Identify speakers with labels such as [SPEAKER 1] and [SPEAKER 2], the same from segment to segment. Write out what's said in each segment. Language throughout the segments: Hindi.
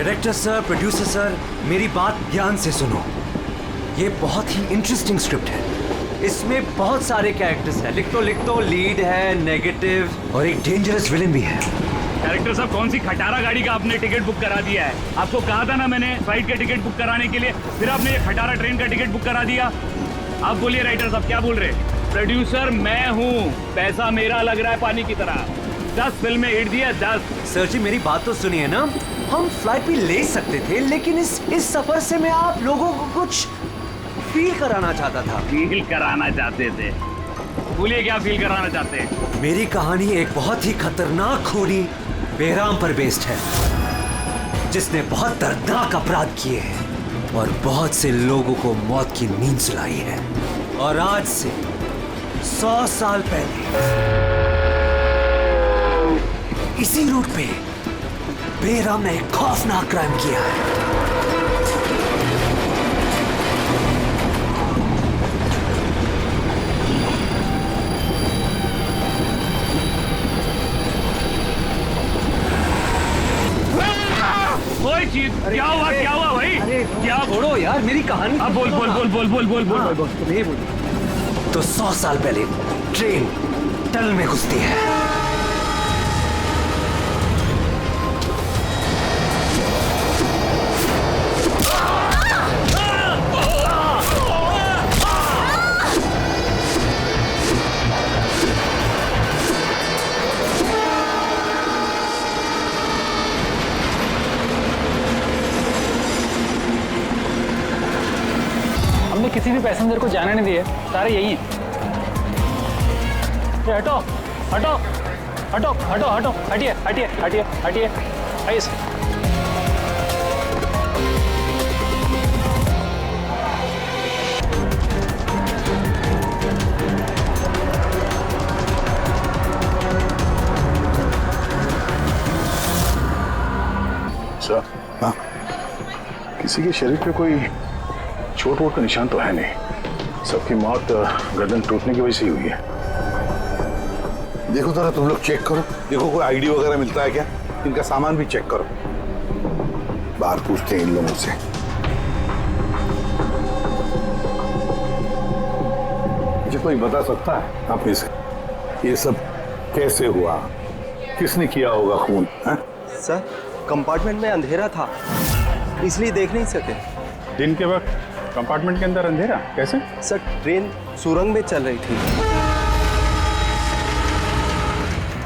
[SPEAKER 1] डायरेक्टर सर, प्रोड्यूसर सर, मेरी बात ध्यान से सुनो। ये बहुत ही इंटरेस्टिंग स्क्रिप्ट है। इसमें बहुत सारे कैरेक्टर्स हैं। लिख तो लीड है, नेगेटिव और एक डेंजरस विलेन भी है।
[SPEAKER 2] डायरेक्टर साहब, कौन सी खटारा गाड़ी का आपने टिकट बुक करा दिया है? आपको कहा था ना मैंने फ्लाइट का टिकट बुक कराने के लिए, फिर आपने ये खटारा ट्रेन का टिकट बुक करा दिया। आप बोलिए राइटर साहब, क्या बोल रहे हैं? प्रोड्यूसर मैं हूँ, पैसा मेरा लग रहा है पानी की तरह। 10 फिल्में हिट दी है, 10।
[SPEAKER 1] सर जी मेरी बात तो सुनिए ना, हम फ्लाइट भी ले सकते थे, लेकिन इस सफर से मैं आप लोगों को कुछ फील कराना चाहता था।
[SPEAKER 2] फील कराना चाहते थे? बोलिए क्या फील कराना चाहते हैं?
[SPEAKER 1] मेरी कहानी एक बहुत ही खतरनाक खूनी बेराम पर बेस्ड है, जिसने बहुत दर्दनाक अपराध किए हैं और बहुत से लोगों को मौत की नींद सुलाई है। और आज से 100 साल पहले इसी रूट पे बेराम ने एक खौफनाक क्राइम किया है।
[SPEAKER 2] क्या हुआ भाई? क्या?
[SPEAKER 1] छोड़ो यार मेरी कहानी।
[SPEAKER 2] अब बोल।
[SPEAKER 1] नहीं बोल। तो 100 साल पहले ट्रेन टनल में घुसती है।
[SPEAKER 3] किसी भी पैसेंजर को जाने नहीं दिए, सारे यही हैं। हटो हटो हटो हटो हटो, हटिए हटिए हटिए हटिए, आइए सर।
[SPEAKER 4] हाँ, किसी के शरीर पे कोई चोट वोट का निशान तो है नहीं। सबकी मौत गर्दन टूटने की वजह से ही हुई है।
[SPEAKER 5] देखो जरा तुम लोग चेक करो, देखो कोई आईडी वगैरह मिलता है क्या। इनका सामान भी चेक करो। बाहर पूछते हैं इन लोगों से। मुझे कोई बता सकता है आप ये सब कैसे हुआ, किसने किया होगा खून?
[SPEAKER 6] सर कंपार्टमेंट में अंधेरा था, इसलिए देख नहीं सके।
[SPEAKER 4] दिन के वक्त कंपार्टमेंट के अंदर अंधेरा कैसे?
[SPEAKER 6] सर ट्रेन सुरंग में चल रही थी,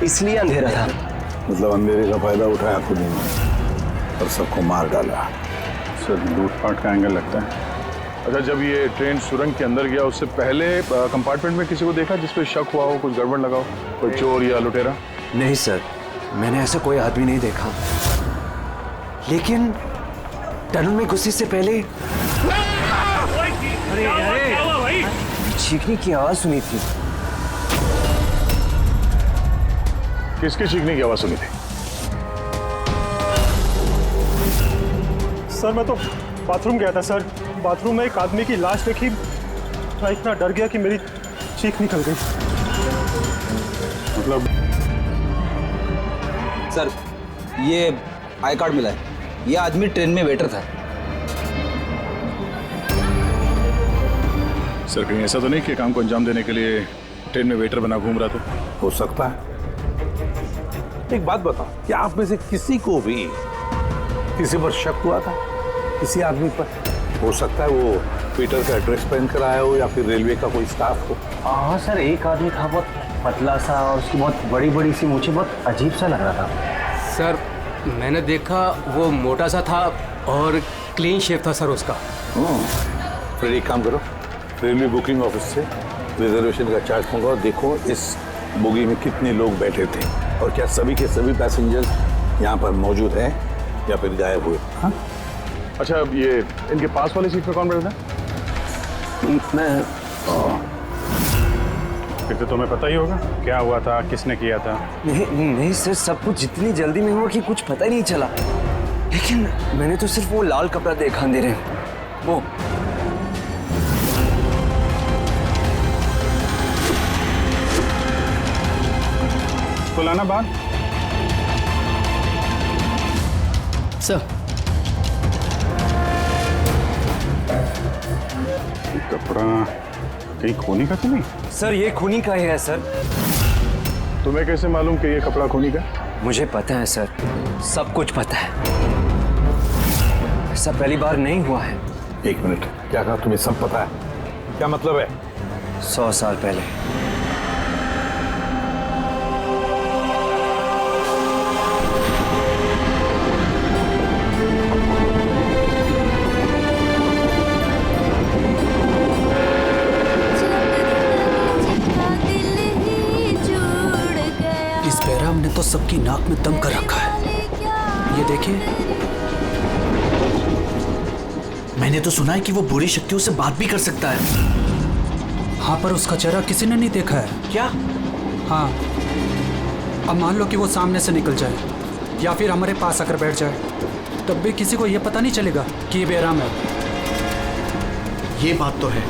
[SPEAKER 6] इसलिए अंधेरा था।
[SPEAKER 5] मतलब अंधेरे का फायदा उठाया खुद ने और सबको मार डाला।
[SPEAKER 4] सर लूटपाट का एंगल लगता है। अच्छा, जब ये ट्रेन सुरंग के अंदर गया उससे पहले कंपार्टमेंट में किसी को देखा जिसपे शक हुआ हो, कुछ गड़बड़ लगा हो, कोई चोर या लुटेरा?
[SPEAKER 1] नहीं सर, मैंने ऐसा कोई आदमी नहीं देखा, लेकिन टनल में घुसने से पहले
[SPEAKER 2] भाई?
[SPEAKER 1] चीखने की आवाज सुनी थी।
[SPEAKER 4] किसके चीखने की आवाज सुनी थी?
[SPEAKER 7] सर मैं तो बाथरूम गया था सर, बाथरूम में एक आदमी की लाश देखी, मैं इतना डर गया कि मेरी चीख निकल गई।
[SPEAKER 4] मतलब
[SPEAKER 8] सर ये आई कार्ड मिला है, ये आदमी ट्रेन में वेटर था।
[SPEAKER 4] सर कहीं ऐसा तो नहीं कि काम को अंजाम देने के लिए ट्रेन में वेटर बना घूम रहा था?
[SPEAKER 5] हो सकता है। एक बात बताओ, क्या आप में से किसी को भी किसी पर शक हुआ था, किसी आदमी पर? हो सकता है वो पीटर का ड्रेस पहन कर आया हो या फिर रेलवे का कोई स्टाफ हो।
[SPEAKER 3] हाँ सर, एक आदमी था बहुत पतला सा और उसकी बहुत बड़ी बड़ी सी मूंछें, बहुत अजीब सा लग रहा था।
[SPEAKER 9] सर मैंने देखा वो मोटा सा था और क्लीन शेव था सर उसका।
[SPEAKER 5] फिर एक काम करो, रेलवे बुकिंग ऑफिस से रिजर्वेशन का चार्ज मंगाओ, देखो इस बोगी में कितने लोग बैठे थे और क्या सभी के सभी पैसेंजर्स यहाँ पर मौजूद हैं या फिर गायब हुए। हाँ?
[SPEAKER 4] अच्छा, ये इनके पास वाली सीट पे कौन बैठा था?
[SPEAKER 5] मैं
[SPEAKER 4] फिर तो तुम्हें पता ही होगा क्या हुआ था, किसने किया था।
[SPEAKER 1] नहीं सर, सब कुछ जितनी जल्दी में हुआ कि कुछ पता ही नहीं चला, लेकिन मैंने तो सिर्फ वो लाल कपड़ा देखा अंधेरे में। वो
[SPEAKER 4] तो लाना बात।
[SPEAKER 9] सर
[SPEAKER 4] ये कपड़ा कहीं खूनी का तो नहीं?
[SPEAKER 1] सर ये खूनी का ही है सर।
[SPEAKER 4] तुम्हें कैसे मालूम कि ये कपड़ा खूनी का?
[SPEAKER 1] मुझे पता है सर, सब कुछ पता है। ऐसा पहली बार नहीं हुआ है।
[SPEAKER 5] एक मिनट, क्या कहा? तुम्हें सब पता है? क्या मतलब है?
[SPEAKER 1] 100 साल पहले
[SPEAKER 10] इस बैराम ने तो सबकी नाक में दम कर रखा है। ये देखिए, मैंने तो सुना है कि वो बुरी शक्तियों से बात भी कर सकता है। हाँ, पर उसका चेहरा किसी ने नहीं देखा है। क्या? हाँ, अब मान लो कि वो सामने से निकल जाए या फिर हमारे पास आकर बैठ जाए, तब भी किसी को ये पता नहीं चलेगा कि ये बैराम है। ये बात तो है।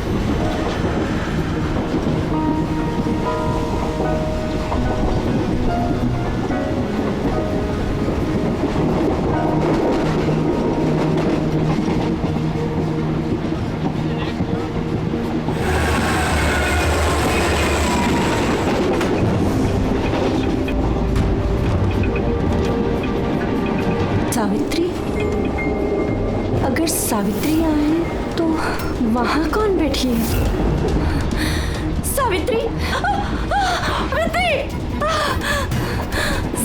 [SPEAKER 11] सावित्री, अगर सावित्री आए तो वहाँ कौन बैठी है? सावित्री! सावित्री!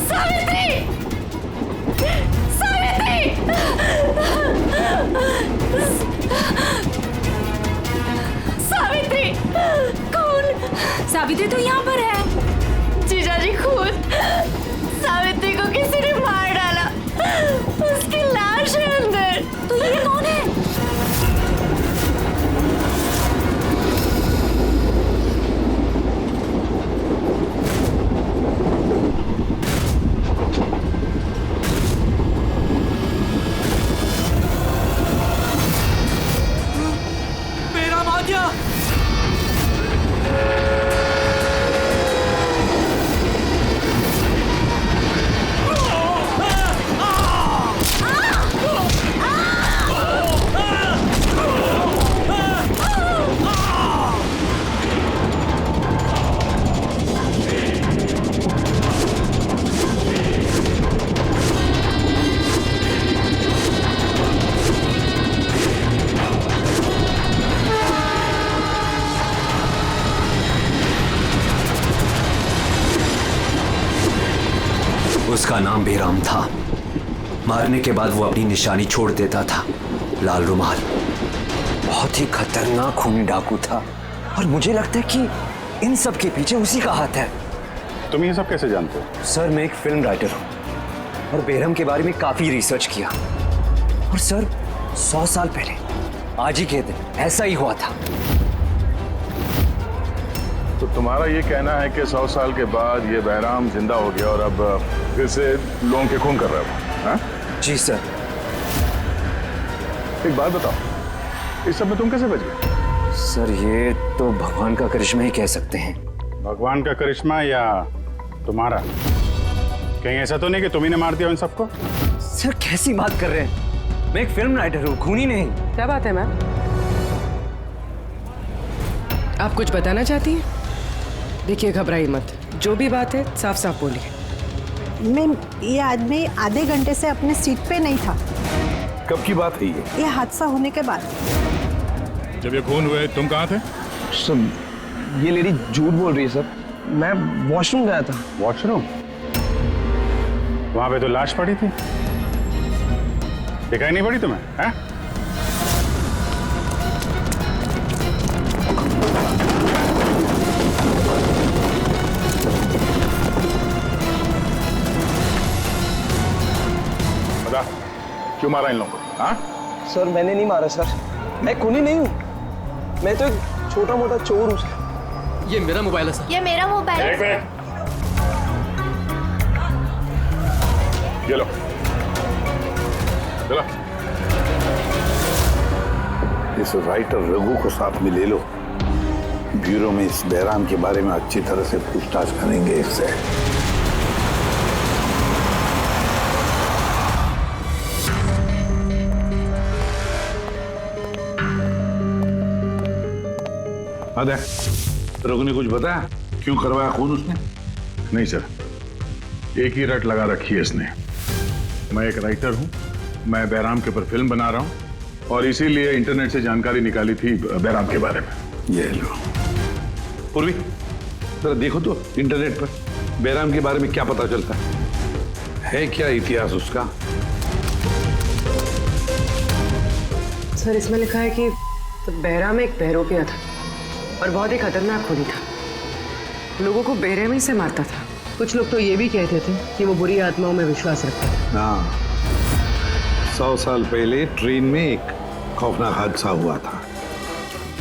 [SPEAKER 11] सावित्री! सावित्री! सावित्री! कौन? सावित्री तो यहाँ पर है। जीजाजी खुद सावित्री को किसी ने मार डाला। उसकी लाश है अंदर। तो ये कौन है?
[SPEAKER 10] मेरा आ गया।
[SPEAKER 1] उसका नाम बेराम था। मारने के बाद वो अपनी निशानी छोड़ देता था, लाल रुमाल। बहुत ही खतरनाक खूनी डाकू था और मुझे लगता है कि इन सब के पीछे उसी का हाथ है।
[SPEAKER 4] तुम ये सब कैसे जानते हो?
[SPEAKER 1] सर मैं एक फिल्म राइटर हूँ और बेरहम के बारे में काफी रिसर्च किया। और सर 100 साल पहले आज ही के दिन ऐसा ही हुआ था।
[SPEAKER 4] तो तुम्हारा ये कहना है कि 100 साल के बाद ये बहराम जिंदा हो गया और अब फिर से लोगों के खून कर रहा है? हाँ?
[SPEAKER 1] जी सर।
[SPEAKER 4] एक बात बताओ, इस सब में तुम कैसे बच गए?
[SPEAKER 1] सर ये तो भगवान का करिश्मा ही कह सकते हैं।
[SPEAKER 12] भगवान का करिश्मा या तुम्हारा? कहीं ऐसा तो नहीं कि तुम ही ने मार दिया उन सबको?
[SPEAKER 1] सर कैसी बात कर रहे हैं? मैं एक फिल्म राइटर हूँ, खूनी नहीं।
[SPEAKER 13] क्या बात है मैम? आप कुछ बताना चाहती हैं? देखिए घबराइए मत, जो भी बात है साफ साफ बोलिए।
[SPEAKER 14] मैम, ये आदमी आधे घंटे से अपने सीट पे नहीं था।
[SPEAKER 5] कब की बात है
[SPEAKER 14] ये हादसा होने के बाद।
[SPEAKER 12] जब ये खून हुए तुम कहाँ थे?
[SPEAKER 6] सर ये लेडी झूठ बोल रही है सर। मैं वॉशरूम गया था।
[SPEAKER 12] वॉशरूम? वहां पे तो लाश पड़ी थी, दिखाई नहीं पड़ी तुम्हें? हैं?
[SPEAKER 4] बता, क्यों मारा इन लोगों को? हाँ?
[SPEAKER 6] सर मैंने नहीं मारा सर, मैं खूनी नहीं हूँ। मैं तो एक छोटा मोटा चोर हूँ सर।
[SPEAKER 9] ये मेरा मोबाइल है सर।
[SPEAKER 11] ये मेरा मोबाइल है।
[SPEAKER 4] एक मिनट, ये लो, चलो।
[SPEAKER 5] इस राइटर रघु को साथ में ले लो, ब्यूरो में इस बहराम के बारे में अच्छी तरह से पूछताछ करेंगे इससे। अरे रोग ने कुछ बताया क्यों करवाया खून उसने?
[SPEAKER 4] नहीं सर, एक ही रट लगा रखी है इसने। मैं एक राइटर हूँ, मैं बैराम के ऊपर फिल्म बना रहा हूँ और इसीलिए इंटरनेट से जानकारी निकाली थी बैराम के बारे में।
[SPEAKER 5] ये लो पूर्वी, जरा देखो तो इंटरनेट पर बैराम के बारे में क्या पता चलता है क्या इतिहास उसका?
[SPEAKER 13] सर इसमें लिखा है कि बैराम एक बहरूपिया था और बहुत ही खतरनाक खूनी था। लोगों को बेरहमी से मारता था। कुछ लोग तो ये भी कहते थे कि वो बुरी आत्माओं में विश्वास रखता था।
[SPEAKER 5] हाँ, 100 साल पहले ट्रेन में एक खौफनाक हादसा हुआ था।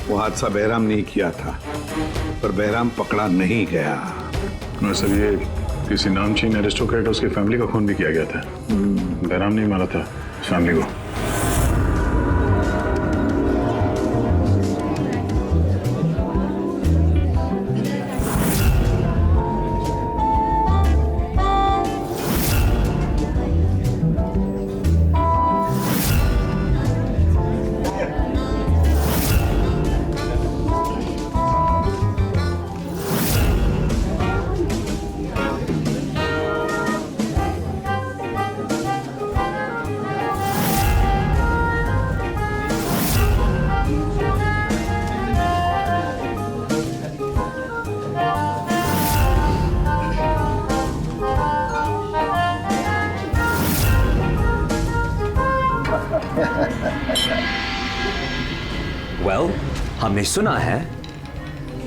[SPEAKER 5] वो हादसा बैराम ने किया था, पर बैराम पकड़ा नहीं गया।
[SPEAKER 4] सर ये किसी नामचीन एरिस्टोक्रेट और उसकी फैमिली का खून भी किया गया था। बैराम ने मारा था फैमिली को।
[SPEAKER 1] Well, हमने सुना है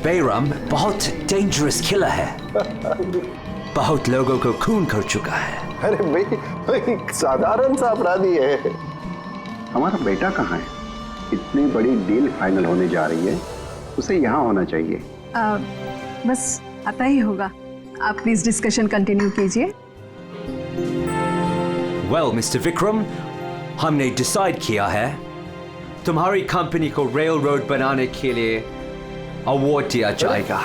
[SPEAKER 1] बैराम बहुत डेंजरस किलर है। बहुत लोगों को खून कर चुका है।
[SPEAKER 15] अरे भाई साधारण सा अपराधी है। हमारा बेटा कहाँ है? इतनी बड़ी डील फाइनल होने जा रही है, उसे यहाँ होना चाहिए।
[SPEAKER 14] बस आता ही होगा। आप प्लीज डिस्कशन कंटिन्यू कीजिए।
[SPEAKER 1] Well, मिस्टर विक्रम, हमने डिसाइड किया है तुम्हारी कंपनी को रेल रोड बनाने के लिए अवार्ड दिया जाएगा।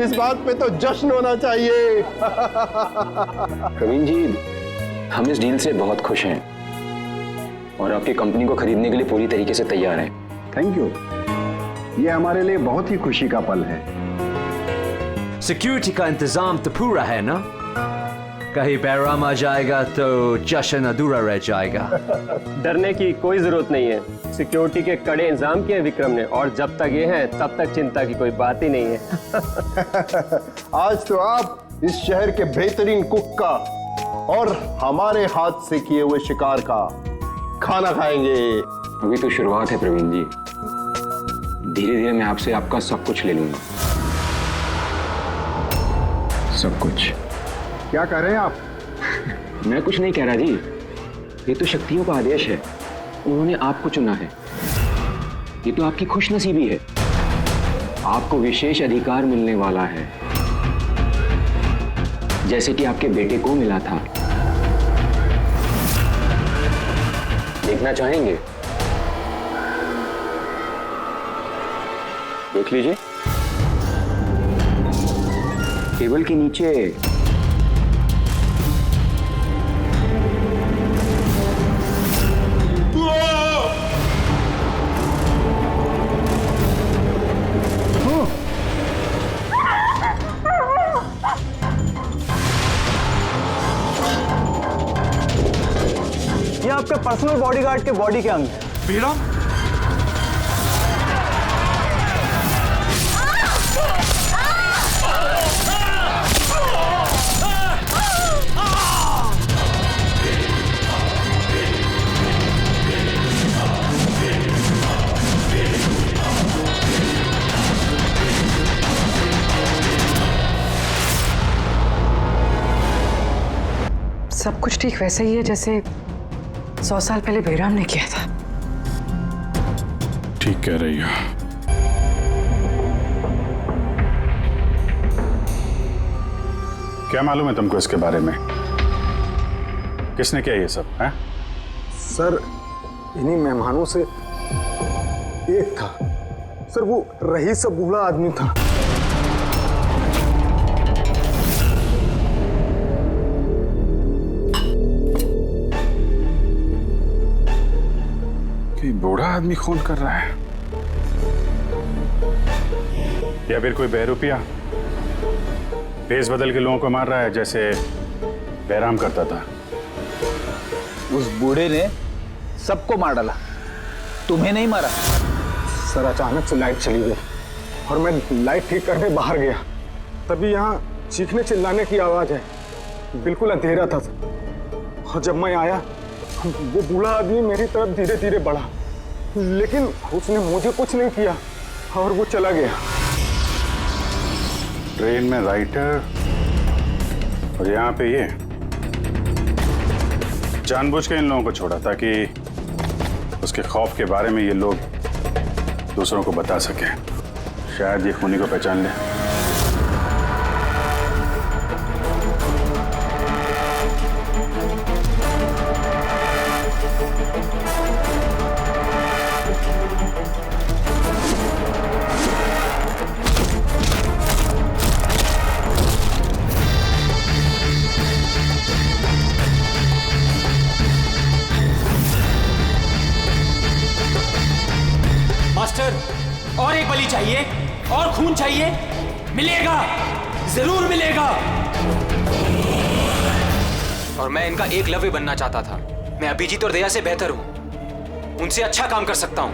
[SPEAKER 15] इस बात पे तो जश्न होना चाहिए।
[SPEAKER 3] प्रवीण जी, हम इस डील से बहुत खुश हैं और आपकी कंपनी को खरीदने के लिए पूरी तरीके से तैयार हैं।
[SPEAKER 15] Thank you. ये हमारे लिए बहुत ही खुशी का पल है।
[SPEAKER 1] सिक्योरिटी का इंतजाम तो पूरा है ना? कहीं बैराम आ जाएगा तो जश्न अधूरा रह जाएगा।
[SPEAKER 3] डरने की कोई जरूरत नहीं है। सिक्योरिटी के कड़े इंतजाम किए विक्रम ने, और जब तक ये हैं तब तक चिंता की कोई बात ही नहीं है।
[SPEAKER 15] आज तो आप इस शहर के बेहतरीन कुक का और हमारे हाथ से किए हुए शिकार का खाना खाएंगे।
[SPEAKER 3] अभी तो शुरुआत है प्रवीण जी, धीरे धीरे मैं आपसे आपका सब कुछ ले लूंगा। सब कुछ।
[SPEAKER 15] क्या कह रहे हैं आप?
[SPEAKER 3] मैं कुछ नहीं कह रहा जी, ये तो शक्तियों का आदेश है। उन्होंने आपको चुना है। ये तो आपकी खुशनसीबी है। आपको विशेष अधिकार मिलने वाला है, जैसे कि आपके बेटे को मिला था। देखना चाहेंगे? देख लीजिए, टेबल के नीचे
[SPEAKER 6] ये आपके पर्सनल बॉडीगार्ड के बॉडी के अंग।
[SPEAKER 7] बैराम?
[SPEAKER 13] सब कुछ ठीक वैसे ही है जैसे 100 साल पहले बैराम ने किया था।
[SPEAKER 12] ठीक कह रही हो। क्या मालूम है तुमको इसके बारे में? किसने किया ये सब है?
[SPEAKER 15] सर, इन्हीं मेहमानों से एक था। सर, वो रईस सा बूढ़ा आदमी था।
[SPEAKER 12] कि बूढ़ा आदमी खून कर रहा है? या फिर कोई बहरूपिया भेस बदल के लोगों को मार रहा है जैसे बहराम करता था?
[SPEAKER 8] उस बूढ़े ने सबको मार डाला, तुम्हें नहीं मारा।
[SPEAKER 7] सर अचानक से लाइट चली गई और मैं लाइट ठीक करने बाहर गया, तभी यहाँ चीखने चिल्लाने की आवाज है। बिल्कुल अंधेरा था और जब मैं आया वो बूढ़ा आदमी मेरी तरफ धीरे धीरे बढ़ा, लेकिन उसने मुझे कुछ नहीं किया और वो चला गया।
[SPEAKER 12] ट्रेन में राइटर और यहाँ पे ये जानबूझ के इन लोगों को छोड़ा ताकि उसके खौफ के बारे में ये लोग दूसरों को बता सकें। शायद ये खूनी को पहचान ले।
[SPEAKER 9] मास्टर, और एक बलि चाहिए, और खून चाहिए। मिलेगा, जरूर मिलेगा। और मैं इनका एकलव्य बनना चाहता था। मैं अभिजीत और दया से बेहतर हूं, उनसे अच्छा काम कर सकता हूं,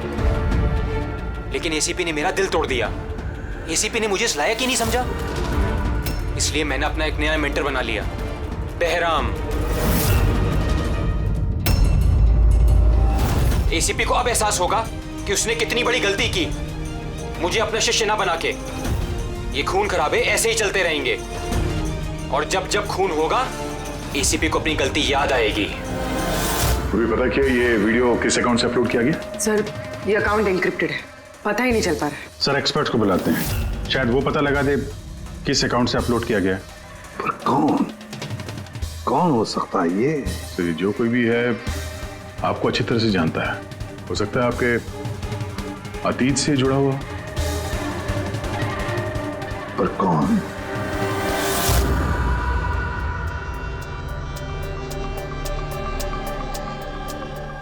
[SPEAKER 9] लेकिन एसीपी ने मेरा दिल तोड़ दिया। एसीपी ने मुझे इस लायक ही नहीं समझा, इसलिए मैंने अपना एक नया मेंटर बना लिया, बहराम। एसीपी को अब एहसास होगा कि उसने कितनी बड़ी गलती की, मुझे अपना शिष्य ना बना के। ये खून खराबे ऐसे ही चलते रहेंगे, और जब जब खून होगा एसीपी को अपनी गलती याद आएगी।
[SPEAKER 4] तुम्हें पता क्या ये वीडियो किस अकाउंट से अपलोड किया गया?
[SPEAKER 13] सर ये अकाउंट एन्क्रिप्टेड है, पता ही नहीं चल पा रहा है।
[SPEAKER 12] सर एक्सपर्ट्स को बुलाते हैं, शायद वो पता लगा दे किस अकाउंट से अपलोड किया गया।
[SPEAKER 5] पर कौन हो सकता है ये?
[SPEAKER 4] तो जो कोई भी है आपको अच्छी तरह से जानता है, हो सकता है आपके अतीत से जुड़ा हुआ।
[SPEAKER 5] पर कौन?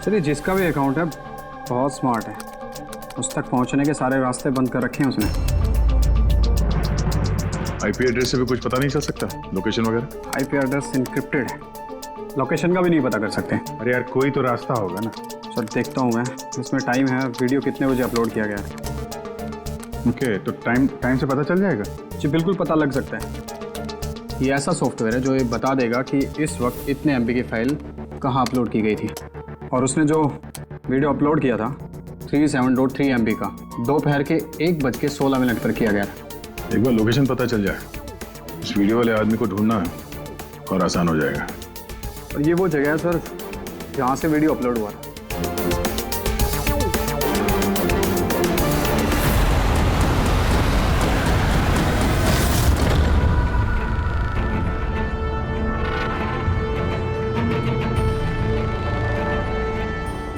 [SPEAKER 10] चलिए, जिसका भी अकाउंट है बहुत स्मार्ट है, उस तक पहुंचने के सारे रास्ते बंद कर रखे हैं उसने।
[SPEAKER 4] आईपी एड्रेस से भी कुछ पता नहीं चल सकता, लोकेशन वगैरह?
[SPEAKER 10] आईपी एड्रेस इनक्रिप्टेड है, लोकेशन का भी नहीं पता कर सकते।
[SPEAKER 12] अरे यार कोई तो रास्ता होगा ना।
[SPEAKER 10] सर देखता हूँ मैं, इसमें टाइम है, वीडियो कितने बजे अपलोड किया गया है।
[SPEAKER 12] ओके, तो टाइम से पता चल जाएगा?
[SPEAKER 10] जी बिल्कुल पता लग सकता है। ये ऐसा सॉफ्टवेयर है जो ये बता देगा कि इस वक्त इतने MB की फाइल कहाँ अपलोड की गई थी। और उसने जो वीडियो अपलोड किया था 37.3 MB का, दोपहर के 1:16 पर किया गया था।
[SPEAKER 4] एक बार लोकेशन पता चल जाए, इस वीडियो वाले आदमी को ढूंढना और आसान हो जाएगा।
[SPEAKER 10] और ये वो जगह है सर जहाँ से वीडियो अपलोड हुआ था।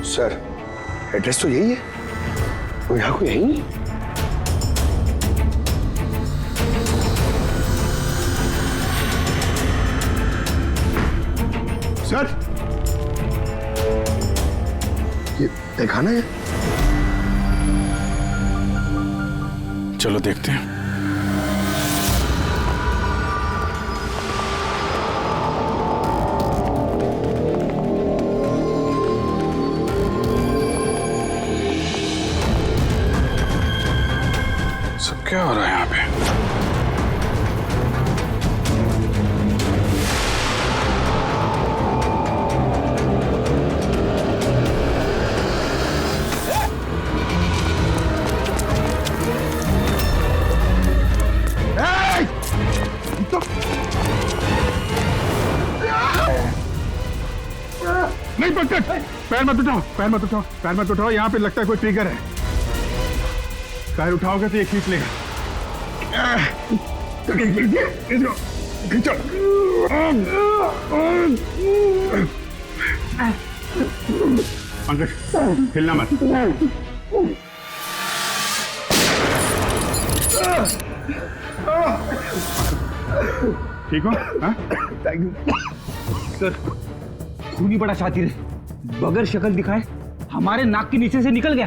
[SPEAKER 15] सर एड्रेस तो यही है, वो यहाँ को यही।
[SPEAKER 4] सर
[SPEAKER 15] ये देखा ना,
[SPEAKER 12] चलो देखते हैं। सब क्या हो रहा है यहाँ पे?
[SPEAKER 4] नहीं पकड़, पैर मत उठाओ, पैर मत उठाओ, पैर मत उठाओ। यहाँ पे लगता है कोई ट्रिगर है, पैर उठाओगे तो ये खींच लेगा। खींचो। पंकज हिलना मत। ठीक हो?
[SPEAKER 8] Thank you sir. खूनी बड़ा शातिर है, बगैर शक्ल दिखाए हमारे नाक के नीचे से निकल गया।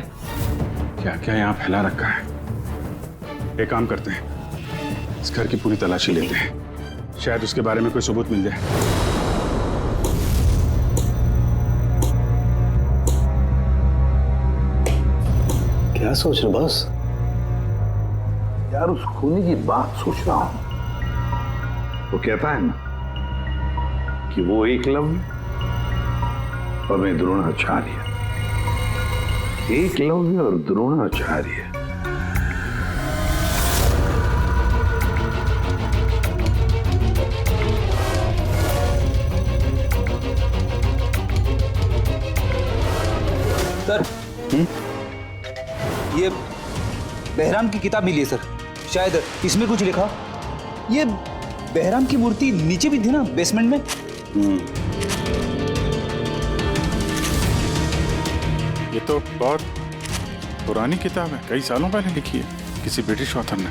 [SPEAKER 12] क्या क्या यहाँ फैला रखा है? एक काम करते हैं, इस घर की पूरी तलाशी लेते हैं, शायद उसके बारे में कोई सबूत मिल जाए।
[SPEAKER 5] क्या सोच रहे बॉस? यार उस खूनी की बात सोच रहा हूं। वो कहता है ना कि वो एकलव्य और मैं द्रोणाचार्य। एकलव्य और द्रोणाचार्य।
[SPEAKER 8] सर ये बहराम की किताब मिली है सर, शायद इसमें कुछ लिखा। ये बहराम की मूर्ति नीचे भी थी ना बेसमेंट में।
[SPEAKER 12] ये तो बहुत पुरानी किताब है, कई सालों पहले लिखी है किसी ब्रिटिश ऑथर ने।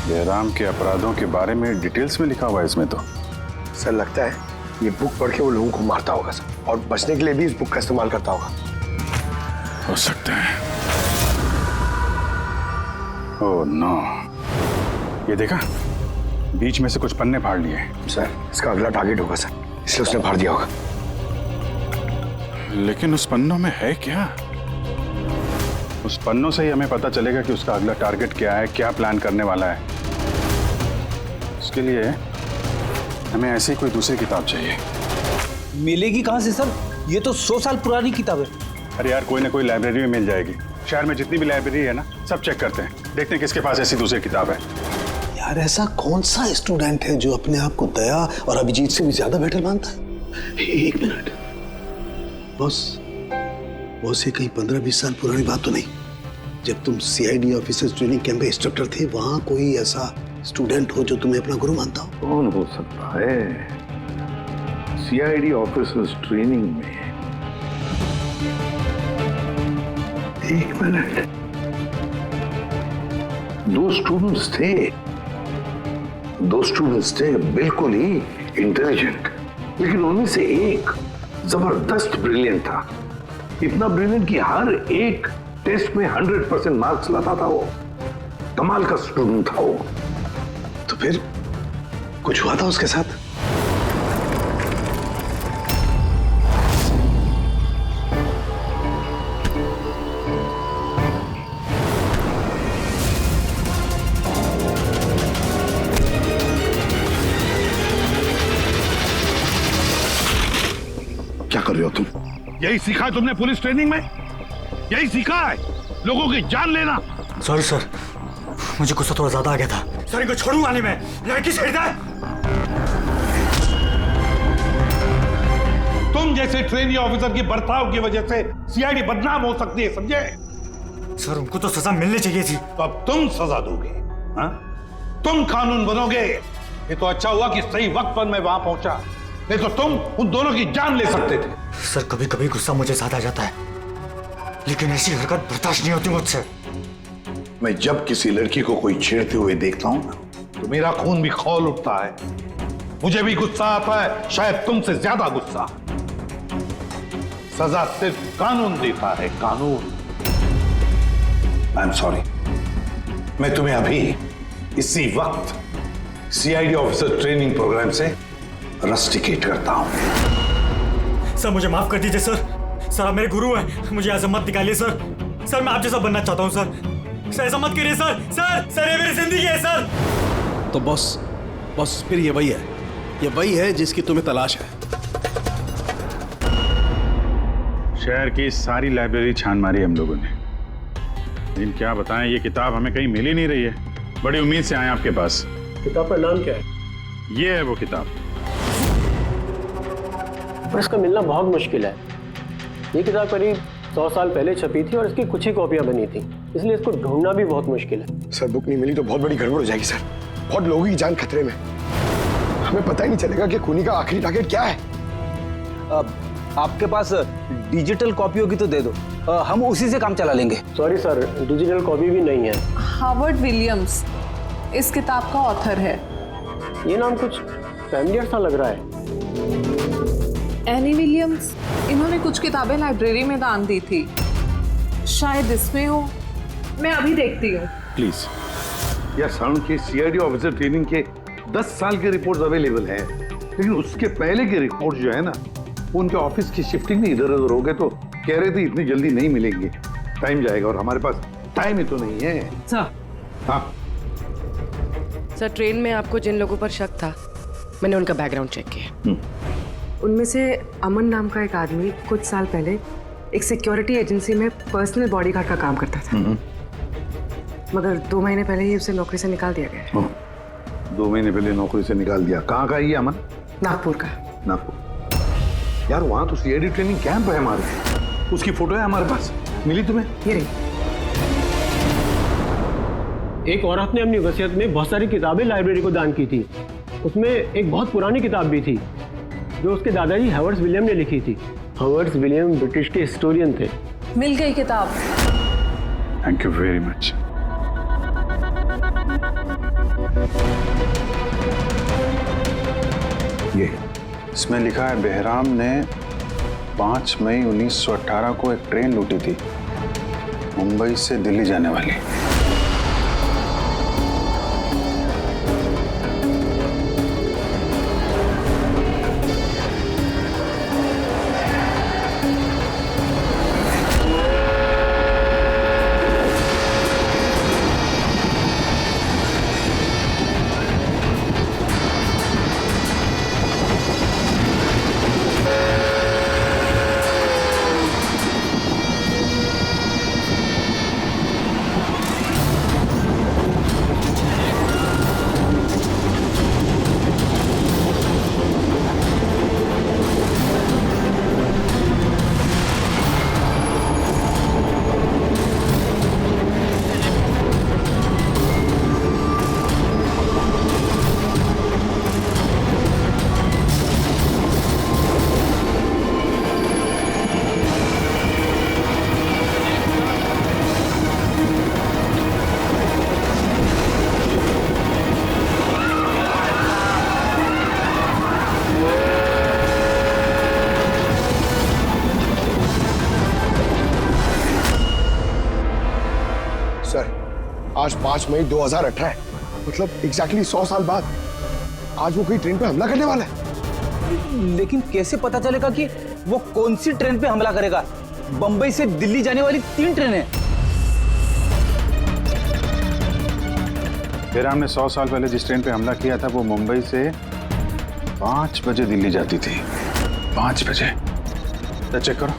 [SPEAKER 12] बहराम के अपराधों के बारे में डिटेल्स में लिखा हुआ है इसमें तो।
[SPEAKER 15] सर लगता है ये बुक पढ़ के वो लोगों को मारता होगा सर, और बचने के लिए भी इस बुक का इस्तेमाल करता होगा।
[SPEAKER 12] हो सकता है। ओह नो, ये देखा, बीच में से कुछ पन्ने फाड़ लिए।
[SPEAKER 15] सर इसका अगला टारगेट होगा सर, इसलिए उसने फाड़ दिया होगा।
[SPEAKER 12] लेकिन उस पन्नों में है क्या? उस पन्नों से ही हमें पता चलेगा कि उसका अगला टारगेट क्या है, क्या प्लान करने वाला है। उसके लिए हमें ऐसी कोई दूसरी किताब चाहिए।
[SPEAKER 8] मिलेगी कहां से सर? ये तो 100 साल पुरानी किताब है।
[SPEAKER 12] अरे यार कोई ना कोई लाइब्रेरी में मिल जाएगी। शहर में जितनी भी लाइब्रेरी है ना, सब चेक करते हैं, देखते हैं किसके पास ऐसी दूसरी किताब है।
[SPEAKER 5] यार ऐसा कौन सा स्टूडेंट है जो अपने आप को दया और अभिजीत से भी ज्यादा बेटर मानता है? एक मिनट बॉस, ये कहीं 15-20 साल पुरानी बात तो नहीं? जब तुम सीआईडी ऑफिसर्स ट्रेनिंग कैंप में इंस्ट्रक्टर थे, वहां कोई ऐसा स्टूडेंट हो जो तुम्हें अपना गुरु मानता हो?
[SPEAKER 16] कौन हो सकता है? सीआईडी ऑफिसर्स ट्रेनिंग में एक मिनट, 2 स्टूडेंट्स थे बिल्कुल ही इंटेलिजेंट, लेकिन उनमें से एक जबरदस्त ब्रिलियंट था। इतना ब्रिलियंट कि हर एक टेस्ट में 100% मार्क्स लाता था वो। कमाल का स्टूडेंट था वो।
[SPEAKER 5] तो फिर कुछ हुआ था उसके साथ? क्या कर रहे हो तुम?
[SPEAKER 16] यही सीखा है तुमने पुलिस ट्रेनिंग में? यही सीखा है लोगों की जान लेना?
[SPEAKER 17] सॉरी सर, मुझे गुस्सा थोड़ा ज्यादा आ गया था। सर इनको छोड़ूंगा नहीं मैं, लड़की छेड़ दे।
[SPEAKER 16] तुम जैसे ट्रेनी ऑफिसर की बर्ताव की वजह से सीआईडी बदनाम हो सकती है, समझे?
[SPEAKER 17] सर उनको तो सजा मिलनी चाहिए थी।
[SPEAKER 16] तो अब तुम सजा दोगे? हाँ? तुम कानून बनोगे? ये तो अच्छा हुआ कि सही वक्त पर मैं वहां पहुंचा, नहीं तो तुम उन दोनों की जान ले सकते थे।
[SPEAKER 17] सर कभी कभी गुस्सा मुझे ज्यादा आ जाता है, लेकिन ऐसी हरकत बर्दाश्त नहीं होती मुझसे।
[SPEAKER 16] मैं जब किसी लड़की को कोई छेड़ते हुए देखता हूं तो मेरा खून भी खौल उठता है। मुझे भी गुस्सा आता है, शायद तुमसे ज्यादा गुस्सा। सजा सिर्फ कानून देता है, कानून। आई एम सॉरी, मैं तुम्हें अभी इसी वक्त सीआईडी ऑफिसर ट्रेनिंग प्रोग्राम से रस्टिकेट करता हूं।
[SPEAKER 17] सर मुझे माफ कर दीजिए सर। सर आप मेरे गुरु हैं, मुझे ऐसा मत निकालिए सर। सर मैं आप जैसा बनना चाहता हूं सर। सर ऐसा मत करिए सर। सर ये मेरी जिंदगी है सर।
[SPEAKER 18] तो बॉस फिर ये वही है जिसकी तुम्हें तलाश है।
[SPEAKER 12] शहर की सारी लाइब्रेरी छान मारी हम लोगों ने, लेकिन क्या बताएं, ये किताब हमें कहीं मिल ही नहीं रही है। बड़ी उम्मीद से आए आपके पास।
[SPEAKER 19] किताब का नाम क्या है?
[SPEAKER 12] ये है वो किताब।
[SPEAKER 19] पर इसका मिलना बहुत मुश्किल है। ये किताब करीब 100 साल पहले छपी थी और इसकी कुछ ही कॉपियां बनी थी, इसलिए इसको ढूंढना भी बहुत मुश्किल है।
[SPEAKER 15] सर बुक नहीं मिली तो बहुत बड़ी गड़बड़ हो जाएगी सर। बहुत लोगों की जान खतरे में, हमें पता ही नहीं चलेगा कि खूनी का आखिरी टारगेट क्या है।
[SPEAKER 8] आपके पास डिजिटल कॉपी होगी तो दे दो, हम उसी से काम चला लेंगे।
[SPEAKER 19] सॉरी सर, डिजिटल कॉपी भी नहीं है।
[SPEAKER 20] हार्वर्ड विलियम्स इस किताब का ऑथर है।
[SPEAKER 19] ये नाम कुछ फैमिलियर सा लग रहा है।
[SPEAKER 20] एनी विलियम्स, इन्होंने कुछ किताबें लाइब्रेरी में दान दी थी। शायद इसमें हो। मैं अभी देखती हूँ।
[SPEAKER 16] प्लीज। यार साउंड के सीआईडी ऑफिसर ट्रेनिंग के 10 साल के रिपोर्ट्स अवेलेबल हैं, लेकिन उसके पहले के रिपोर्ट जो है ना, वो उनके ऑफिस की शिफ्टिंग में इधर उधर हो गए, तो कह रहे थे इतनी जल्दी नहीं मिलेंगे, टाइम जाएगा, और हमारे पास टाइम ही तो नहीं है।
[SPEAKER 13] सर।
[SPEAKER 16] हाँ
[SPEAKER 13] सर, ट्रेन में आपको जिन लोगों पर शक था, मैंने उनका बैकग्राउंड चेक किया। उनमें से अमन नाम का एक आदमी कुछ साल पहले एक सिक्योरिटी एजेंसी में पर्सनल बॉडीगार्ड का काम करता था, मगर 2 महीने पहले ही उसे नौकरी से निकाल दिया गया।
[SPEAKER 16] 2 महीने पहले नौकरी से निकाल दिया। कहाँ का ये अमन?
[SPEAKER 13] नागपुर का।
[SPEAKER 16] नागपुर। यार वहाँ तो सीआईडी ट्रेनिंग कैंप है हमारे, उसकी फोटो है हमारे पास, मिली तुम्हें?
[SPEAKER 13] ये रही।
[SPEAKER 19] एक औरत ने अपनी वसीयत में बहुत सारी किताबें लाइब्रेरी को दान की थी। उसमें एक बहुत पुरानी किताब भी थी जो उसके दादाजी हॉवर्ड विलियम ने लिखी थी। हॉवर्ड विलियम ब्रिटिश के हिस्टोरियन थे।
[SPEAKER 20] मिल गई किताब।
[SPEAKER 12] Thank you very much. ये इसमें लिखा है बेहराम ने 5 मई 1918 को एक ट्रेन लूटी थी, मुंबई से दिल्ली जाने वाली।
[SPEAKER 21] आज 5 मई 2018 है, मतलब एग्जैक्टली 100 साल बाद आज वो कोई ट्रेन पे हमला करने वाला है।
[SPEAKER 8] लेकिन कैसे पता चलेगा कि वो कौन सी ट्रेन पे हमला करेगा? बंबई से दिल्ली जाने वाली 3 ट्रेनें।
[SPEAKER 12] बेहराम ने 100 साल पहले जिस ट्रेन पे हमला किया था वो मुंबई से 5 बजे दिल्ली जाती थी। 5 बजे। तो चेक करो,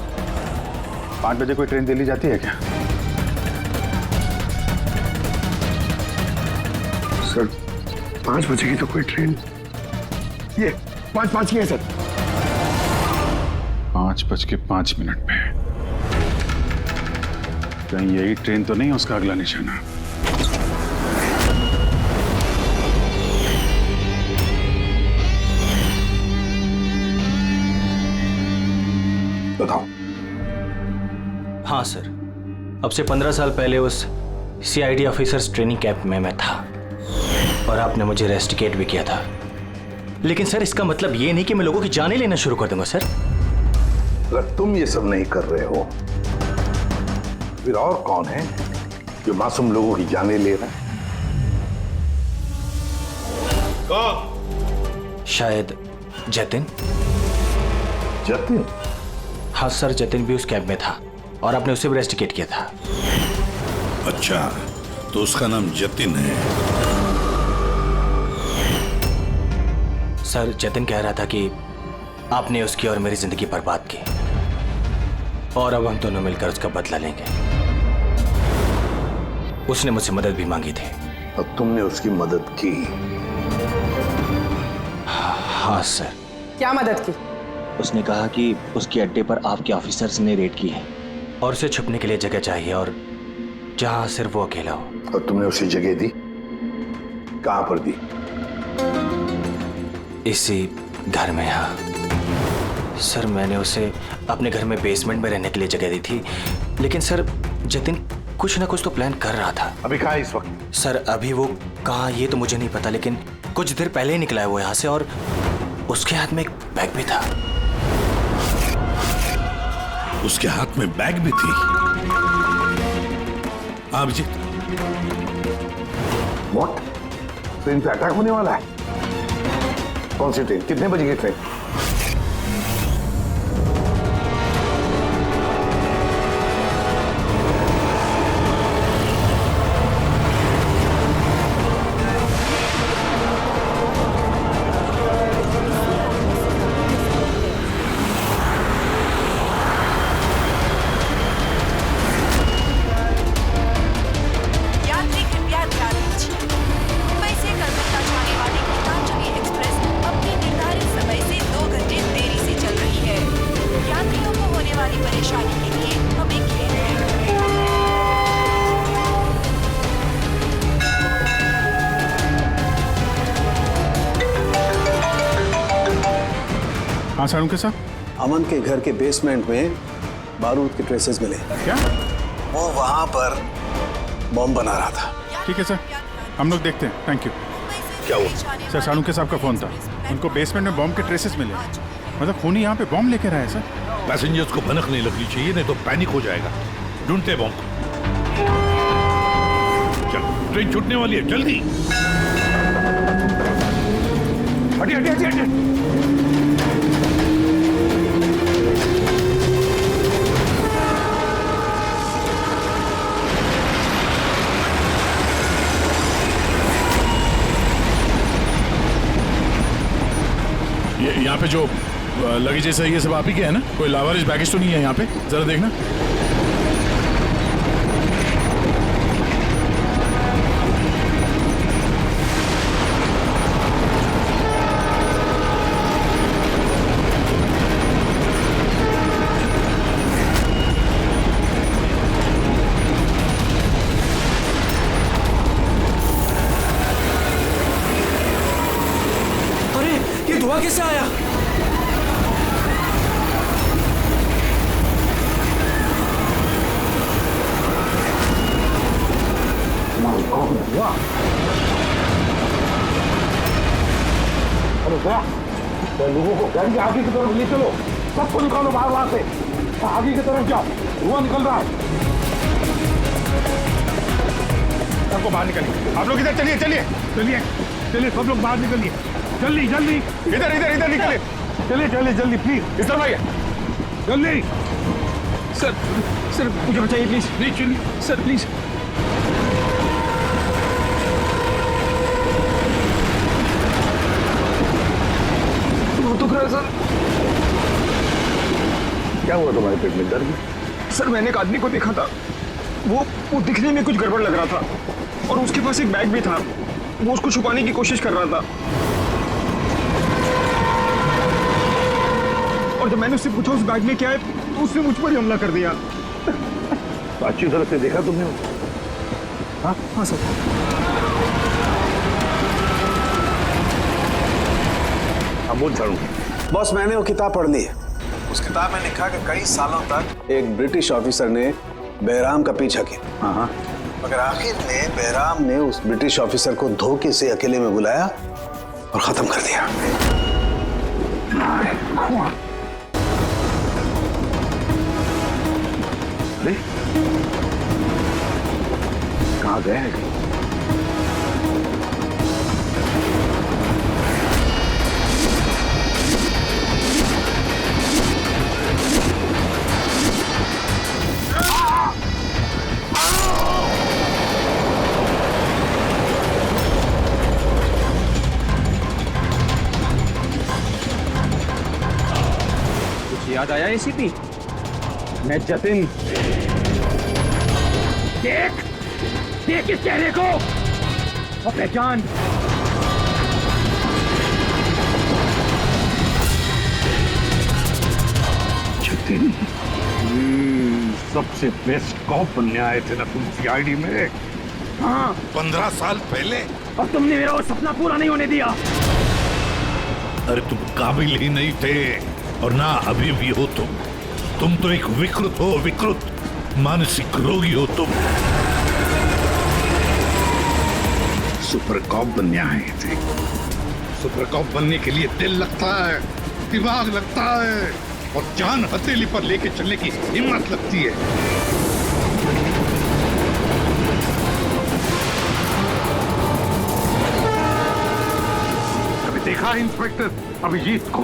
[SPEAKER 12] 5 बजे कोई ट्रेन दिल्ली जाती है क्या?
[SPEAKER 21] सर 5 बजे की तो कोई ट्रेन, ये 5:05 की है सर।
[SPEAKER 12] 5:05 पे। कहीं यही ट्रेन तो नहीं उसका अगला निशाना?
[SPEAKER 16] बताओ।
[SPEAKER 9] हाँ सर, अब से 15 साल पहले उस सीआईडी ऑफिसर्स ट्रेनिंग कैंप में मैं था और आपने मुझे रेस्टिकेट भी किया था। लेकिन सर इसका मतलब ये नहीं कि मैं लोगों की जानें लेना शुरू कर दूंगा सर।
[SPEAKER 16] अगर तुम ये सब नहीं कर रहे हो, फिर और कौन है जो मासूम लोगों की जानें ले रहा है?
[SPEAKER 9] शायद जतिन।
[SPEAKER 16] जतिन?
[SPEAKER 9] हाँ सर, जतिन भी उस कैंप में था और आपने उसे भी रेस्टिकेट किया था।
[SPEAKER 5] अच्छा, तो उसका नाम जतिन है।
[SPEAKER 9] सर जतिन कह रहा था कि आपने उसकी और मेरी जिंदगी बर्बाद की और अब हम दोनों मिलकर उसका बदला लेंगे। उसने मुझसे मदद भी मांगी थी।
[SPEAKER 16] अब तुमने उसकी मदद की?
[SPEAKER 9] हाँ सर।
[SPEAKER 13] क्या मदद की?
[SPEAKER 9] उसने कहा कि उसके अड्डे पर आपके ऑफिसर्स ने रेड की है और उसे छुपने के लिए जगह चाहिए और जहां सिर्फ वो अकेला हो।
[SPEAKER 16] और तुमने उसे जगह दी? कहां पर दी?
[SPEAKER 9] इसी घर में। हाँ सर, मैंने उसे अपने घर में बेसमेंट में रहने के लिए जगह दी थी, लेकिन सर जतिन कुछ ना कुछ तो प्लान कर रहा था।
[SPEAKER 16] अभी कहाँ है इस वक्त?
[SPEAKER 9] सर अभी वो कहाँ ये तो मुझे नहीं पता, लेकिन कुछ देर पहले ही निकला है वो यहाँ से और उसके हाथ में एक बैग भी था।
[SPEAKER 5] उसके हाथ में बैग भी थी? हाँ अभिजीत।
[SPEAKER 16] व्हाट? ट्रेन पे अटैक होने वाला है? कौन सी ट्रेन? कितने बजे की ट्रेन?
[SPEAKER 12] हाँ सारुण साहब,
[SPEAKER 18] अमन के घर के बेसमेंट में बारूद के ट्रेसेस मिले।
[SPEAKER 12] क्या?
[SPEAKER 18] वो वहां पर बॉम्ब बना रहा था।
[SPEAKER 12] ठीक है सर, हम लोग देखते हैं। Thank you.
[SPEAKER 16] क्या हुआ?
[SPEAKER 12] सर सारुण साहब का फोन था, उनको बेसमेंट में बॉम्ब के ट्रेसेस मिले। मतलब खूनी यहाँ पे बॉम्ब लेकर आया सर।
[SPEAKER 5] पैसेंजर्स को भनक नहीं लगनी चाहिए, नहीं तो पैनिक हो जाएगा। ढूंढते बॉम्ब। चल, ट्रेन छूटने वाली है, जल्दी। हटिए हटिए हटिए हटिए।
[SPEAKER 12] यहाँ पे जो लगेज है ये सब आप ही के है ना? कोई लावारिस बैगेज तो नहीं है यहाँ पे? जरा देखना।
[SPEAKER 17] अरे ये धुआं कैसे आया?
[SPEAKER 16] अरे लोगों को गाड़ी आगे की तरफ ले चलो, सबको निकालो बाहर, वहां से आगे की तरफ जाओ, धुआं निकल रहा है।
[SPEAKER 12] सबको बाहर निकलिए। आप लोग इधर चलिए चलिए चलिए चलिए, सब लोग बाहर निकलिए जल्दी जल्दी। इधर इधर इधर निकलिए, चलिए चलिए जल्दी प्लीज। इस तरफ आइए जल्दी।
[SPEAKER 17] सर सर मुझे बचाइए प्लीज।
[SPEAKER 12] नहीं चलिए
[SPEAKER 17] सर प्लीज। दुख रहा है सर।
[SPEAKER 16] क्या हुआ तुम्हारे पेट में? दर्द?
[SPEAKER 6] सर मैंने एक आदमी को देखा था, वो दिखने में कुछ गड़बड़ लग रहा था और उसके पास एक बैग भी था, वो उसको छुपाने की कोशिश कर रहा था। और जब मैंने उससे पूछा उस बैग में क्या है, तो उसने मुझ पर ही हमला कर दिया।
[SPEAKER 16] तो अच्छी तरह से देखा तुमने?
[SPEAKER 6] हाँ हाँ सर।
[SPEAKER 16] अब बोल सारुण।
[SPEAKER 18] बॉस मैंने वो किताब पढ़ ली है। उस किताब में लिखा कि कई सालों तक एक ब्रिटिश ऑफिसर ने बहराम का पीछा किया।
[SPEAKER 16] हाँ।
[SPEAKER 18] मगर आखिर में बहराम ने उस ब्रिटिश ऑफिसर को धोखे से अकेले में बुलाया और खत्म कर दिया।
[SPEAKER 16] अरे कहाँ गया है?
[SPEAKER 6] याद आया एसीपी? मैं जतिन। देख देख इस चेहरे को और पहचान।
[SPEAKER 16] जतिन, सबसे बेस्ट कॉप बनने आए थे ना तुम सीआईडी में?
[SPEAKER 6] हाँ
[SPEAKER 5] 15 साल पहले।
[SPEAKER 6] और तुमने मेरा वो सपना पूरा नहीं होने दिया।
[SPEAKER 5] अरे तुम काबिल ही नहीं थे और ना अभी भी हो तुम तो एक विकृत हो, विकृत मानसिक रोगी हो तुम।
[SPEAKER 16] सुपर कॉप बनने आए थे।
[SPEAKER 5] सुपर कॉप बनने के लिए दिल लगता है, दिमाग लगता है और जान हथेली पर लेके चलने की हिम्मत लगती है।
[SPEAKER 16] देखा इंस्पेक्टर अभिजीत को?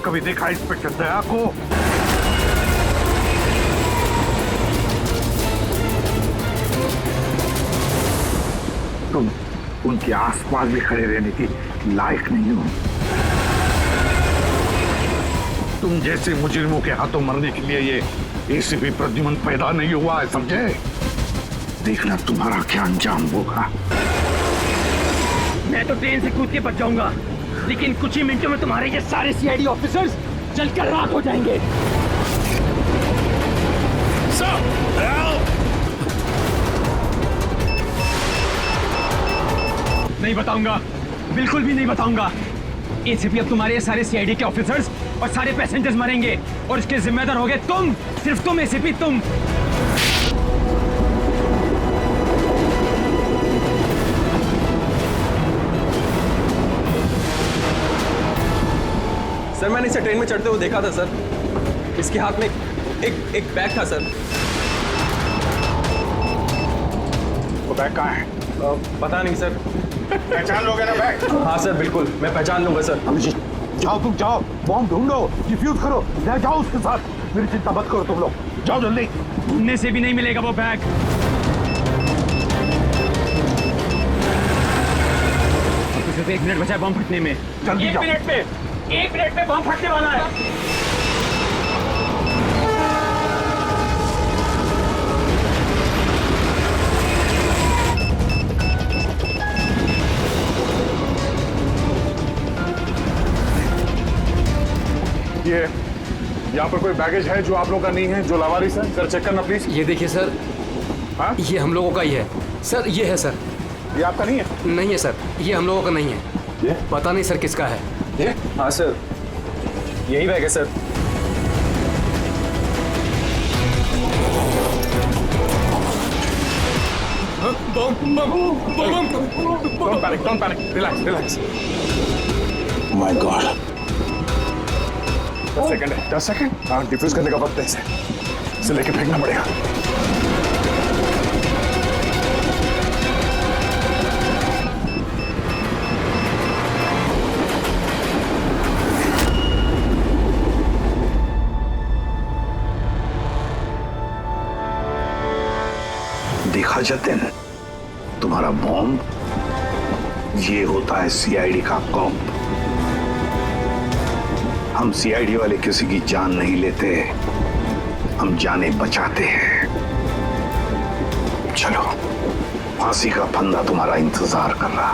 [SPEAKER 16] कभी देखा इंस्पेक्टर दया को? तुम उनके आसपास भी खड़े रहने की लायक नहीं हो। तुम जैसे मुजरिमों के हाथों मरने के लिए ये एसीपी प्रद्युमन पैदा नहीं हुआ है, समझे? देखना तुम्हारा क्या अंजाम होगा।
[SPEAKER 17] मैं तो ट्रेन से कूद के बच जाऊंगा, लेकिन कुछ ही मिनटों में तुम्हारे ये सारे सीआईडी ऑफिसर्स जलकर राख हो जाएंगे। नहीं बताऊंगा, बिल्कुल भी नहीं बताऊंगा। एसीपी अब तुम्हारे सारे सीआईडी के ऑफिसर्स और सारे पैसेंजर्स मरेंगे और इसके जिम्मेदार होगे तुम, सिर्फ तुम एसीपी, तुम।
[SPEAKER 2] सर मैंने इसे ट्रेन में चढ़ते हुए देखा था सर। इसके हाथ में एक बैग था सर।
[SPEAKER 12] वो बैग कहाँ है?
[SPEAKER 2] पता नहीं सर।
[SPEAKER 12] पहचान लोगे ना बैग?
[SPEAKER 2] हाँ सर बिल्कुल, मैं पहचान लूंगा सर।
[SPEAKER 16] अभिजीत जाओ, तुम जाओ, बॉम्ब ढूंढो, डिफ्यूज करो, ले जाओ उसके साथ। मेरी चिंता मत करो तुम लोग, जाओ जल्दी।
[SPEAKER 17] ढूंढने से भी नहीं मिलेगा वो बैग। सिर्फ 1 मिनट बचा है बॉम्ब फटने में।
[SPEAKER 16] जल्दी जाओ।
[SPEAKER 17] 1 मिनट में बॉम्ब फटने वाला है।
[SPEAKER 12] ये यहाँ पर कोई बैगेज है जो आप लोग का नहीं है, जो लावारिस है? सर चेक करना प्लीज।
[SPEAKER 10] ये देखिए सर।
[SPEAKER 12] हाँ?
[SPEAKER 10] ये हम लोगों का ही है सर। ये है सर।
[SPEAKER 12] ये आपका नहीं है?
[SPEAKER 10] नहीं है सर, ये हम लोगों का नहीं है।
[SPEAKER 12] ये?
[SPEAKER 10] पता नहीं सर किसका है।
[SPEAKER 12] ये?
[SPEAKER 2] हाँ सर, यही बैग है sir.
[SPEAKER 12] Don't panic, relax.
[SPEAKER 16] My God.
[SPEAKER 12] 10 second है। 10 सेकंड? हाँ, डिफ्यूज करने का वक्त है इसे लेके फेंकना पड़ेगा।
[SPEAKER 16] देखा जतिन, तुम्हारा बॉम्ब ये होता है सीआईडी का कॉप। हम सीआईडी वाले किसी की जान नहीं लेते, हम जाने बचाते हैं। चलो, फांसी का फंदा तुम्हारा इंतजार कर रहा।